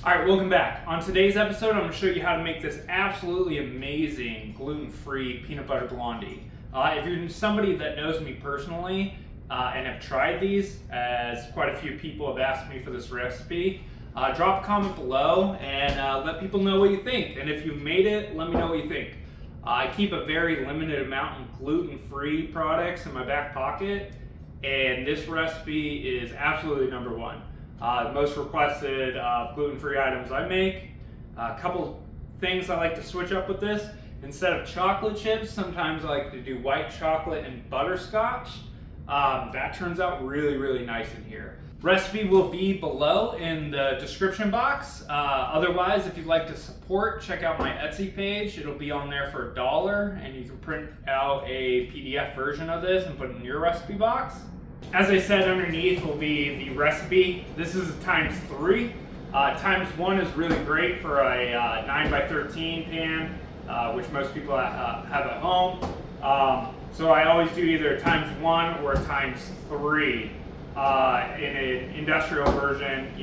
Alright, welcome back. On today's episode, I'm going to show you how to make this absolutely amazing gluten-free peanut butter blondie. If you're somebody that knows me personally and have tried these, as quite a few people have asked me for this recipe, drop a comment below and let people know what you think. And if you've made it, let me know what you think. I keep a very limited amount of gluten-free products in my back pocket, and this recipe is absolutely number one. The most requested gluten-free items I make. A couple things I like to switch up with this. Instead of chocolate chips, sometimes I like to do white chocolate and butterscotch. That turns out really, really nice in here. Recipe will be below in the description box. Otherwise, if you'd like to support, check out my Etsy page. It'll be on there for $1, and you can print out a PDF version of this and put it in your recipe box. As I said, underneath will be the recipe. This is a ×3. ×1 is really great for a 9x13 pan, which most people have at home. So I always do either ×1 or ×3. In an industrial version,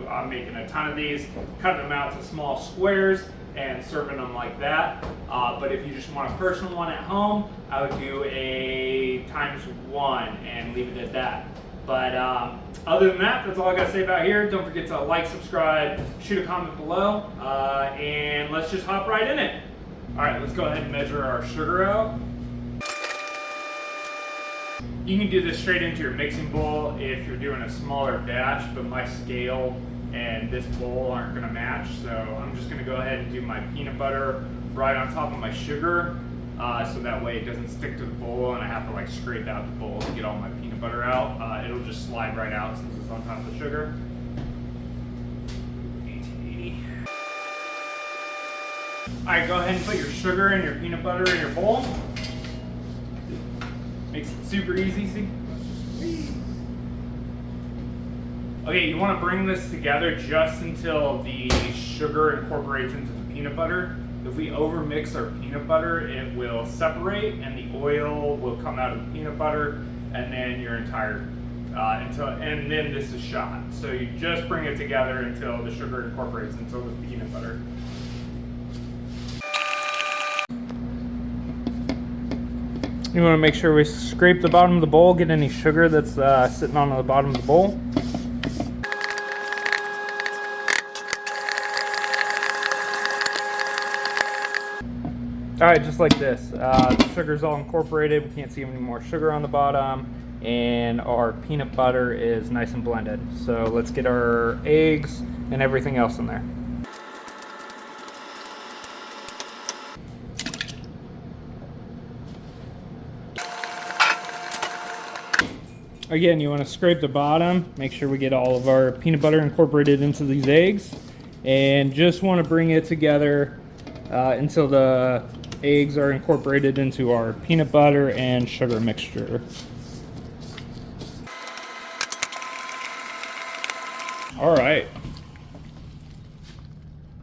I'm making a ton of these, cutting them out to small squares and serving them like that. But if you just want a personal one at home, I would do a ×1 and leave it at that. But other than that, that's all I got to say about here. Don't forget to like, subscribe, shoot a comment below, and let's just hop right in it. All right, let's go ahead and measure our sugar out. You can do this straight into your mixing bowl if you're doing a smaller batch, but my scale and this bowl aren't going to match, so I'm just going to go ahead and do my peanut butter right on top of my sugar, so that way it doesn't stick to the bowl and I have to scrape out the bowl to get all my peanut butter out. It'll just slide right out since it's on top of the sugar. 1880. Alright, go ahead and put your sugar and your peanut butter in your bowl. Makes it super easy, see? Okay, you want to bring this together just until the sugar incorporates into the peanut butter. If we overmix our peanut butter, it will separate and the oil will come out of the peanut butter, and then your entire, and then this is shot. So you just bring it together until the sugar incorporates into the peanut butter. You want to make sure we scrape the bottom of the bowl, get any sugar that's sitting on the bottom of the bowl. Alright, just like this. The sugar's all incorporated, we can't see any more sugar on the bottom, and our peanut butter is nice and blended. So let's get our eggs and everything else in there. Again, you want to scrape the bottom, make sure we get all of our peanut butter incorporated into these eggs, and just want to bring it together until the eggs are incorporated into our peanut butter and sugar mixture. All right.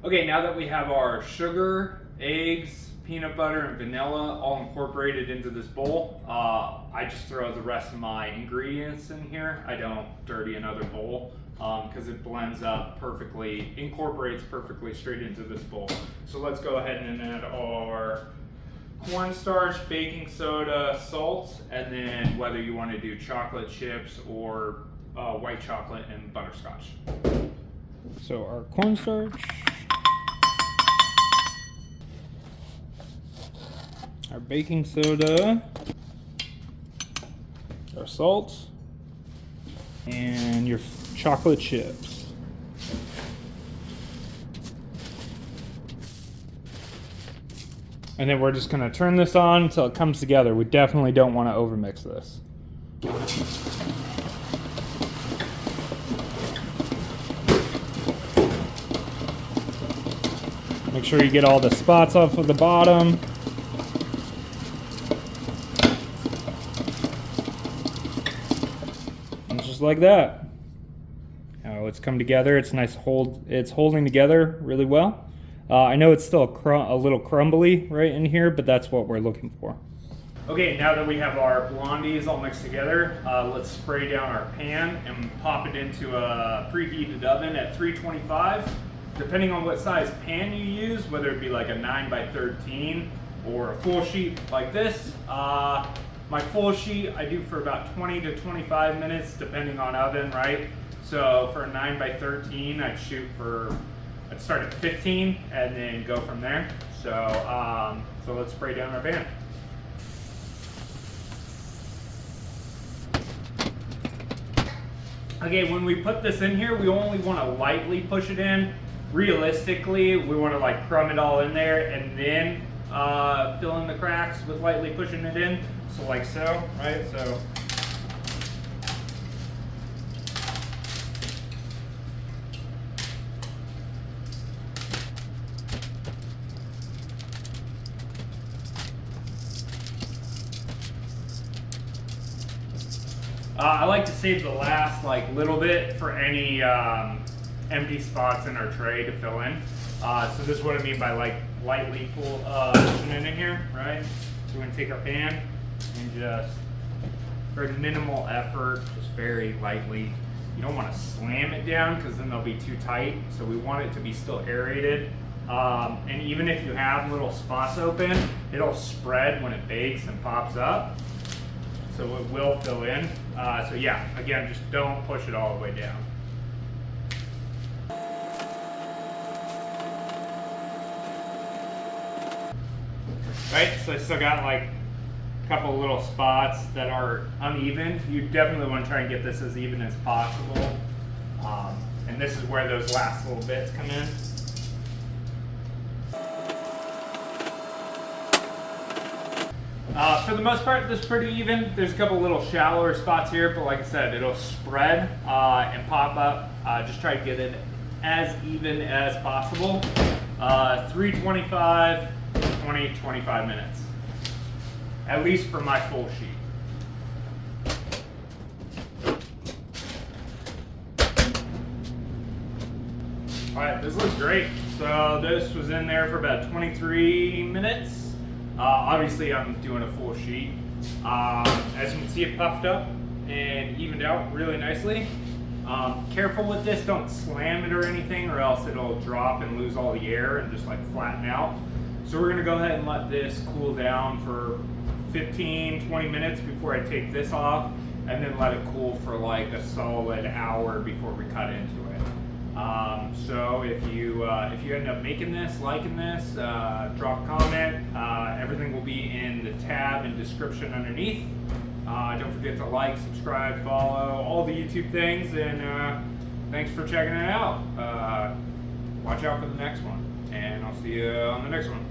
Okay, now that we have our sugar, eggs, peanut butter, and vanilla all incorporated into this bowl, I just throw the rest of my ingredients in here. I don't dirty another bowl because it blends up perfectly, incorporates perfectly straight into this bowl. So let's go ahead and add our cornstarch, baking soda, salt, and then whether you want to do chocolate chips or white chocolate and butterscotch. So our cornstarch, our baking soda, our salt, and your chocolate chips. And then we're just going to turn this on until it comes together. We definitely don't want to overmix this. Make sure you get all the spots off of the bottom. And just like that. Now it's come together. It's nice. It's holding together really well. I know it's still a little crumbly right in here, but that's what we're looking for. Okay, now that we have our blondies all mixed together, let's spray down our pan and pop it into a preheated oven at 325 depending on what size pan you use, whether it be like a 9 by 13 or a full sheet like this. My full sheet I do for about 20 to 25 minutes depending on oven, right? So for a 9 by 13 I'd start at 15 and then go from there. So let's spray down our pan. Okay, when we put this in here, we only want to lightly push it in. Realistically, we want to like crumb it all in there and then fill in the cracks with lightly pushing it in. So like so, right? So I like to save the last like little bit for any empty spots in our tray to fill in. So this is what I mean by like lightly pushing it in here, right? So we're gonna take our pan and just, very minimal effort, just very lightly. You don't want to slam it down because then they'll be too tight. So we want it to be still aerated. And even if you have little spots open, it'll spread when it bakes and pops up. So it will fill in. So yeah, again, just don't push it all the way down. Right, so I still got like a couple little spots that are uneven. You definitely want to try and get this as even as possible. And this is where those last little bits come in. For the most part, this is pretty even. There's a couple little shallower spots here, but like I said, it'll spread and pop up. Just try to get it as even as possible. 325, 20, 25 minutes. At least for my full sheet. Alright, this looks great. So this was in there for about 23 minutes. Obviously I'm doing a full sheet. As you can see, it puffed up and evened out really nicely. Careful with this, don't slam it or anything or else it'll drop and lose all the air and just like flatten out. So we're gonna go ahead and let this cool down for 15, 20 minutes before I take this off and then let it cool for like a solid hour before we cut into it. So if you end up making this, liking this, drop a comment. Everything will be in the tab and description underneath. Don't forget to like, subscribe, follow, all the YouTube things, and thanks for checking it out. Watch out for the next one, and I'll see you on the next one.